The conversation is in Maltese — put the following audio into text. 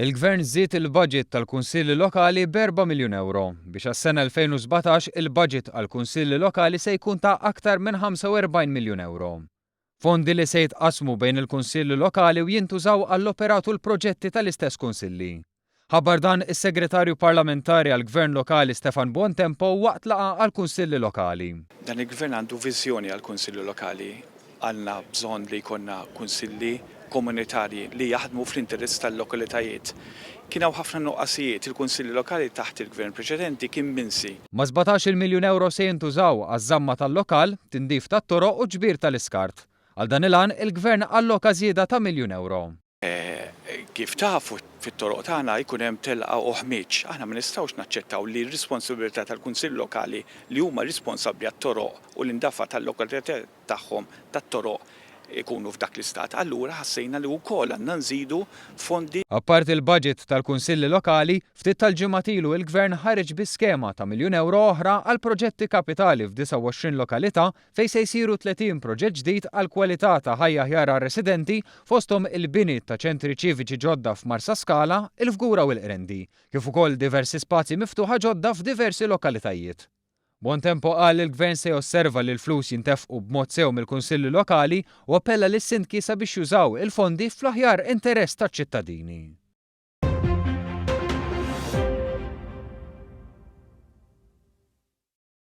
Il-Gvern żied il-budget tal-Kunsilli Lokali b'4 miljun euro biex għas-sena 2017 il-budget għall-Kunsilli Lokali se jkun ta' aktar minn 45 miljun euro. Fondi li se jitqasmu bejn il-Kunsilli Lokali u jintużaw għall-operatu l-proġetti tal-istess kunsilli. Ħabbar dan is-Segretarju Parlamentari għall-Gvern Lokali Stefan Bontempo waqt laqgħa għall-Kunsilli Lokali. Dan il-Gvern għandu viżjoni għall-Kunsilli Lokali. Għandna bżonn li jkollna kunsilli komunitarji li jaħdmu fl-interess tal-lokalitajiet. Kien hawn ħafna nuqqasijiet, il-Kunsilli Lokali taħt il-Gvern preċedenti kien minsi. Ma 17 miljun euro se jintużaw għaż-żamma tal-lokal, tindif tat-toroq u ġbir tal-iskart. Għal dan il-għan il-Gvern alloka żieda ta' miljun euro. Kif tafu fit-toroq tagħna jkun hemm telqa u ħmieġ, aħna ma nistgħux naċċettaw li r-responsabilità tal-Kunsill Lokali li huma responsabbli għat-toroq u l-indafa tal-lokalità tagħhom tat-toroq ikunu f'dak l-istat. Allura ħassejna li wkoll għandna nżidu fondi. Appart il-budget tal-Kunsilli Lokali, ftit tal-ġimgħat ilu il-Gvern ħareġ bi skema ta' miljun euro oħra għal proġetti kapitali f'29 lokalità fejn se jsiru 30 proġett ġdid għal kwalità ta' ħajja aħjar għar-residenti fosthom il-bini ta' ċentri ċiviċi ġodda f'Marsa Skala, il-Fgura u l-Qrendi, kif ukoll diversi spazji miftuħa ġodda f'diversi lokalitajiet. Bontempo qal il-Gvern se josserva li l-flus jintefqu b'mod sew mill-Kunsilli Lokali u appella lis-sindki sabiex jużaw il-fondi fl-aħjar interess taċ-ċittadini.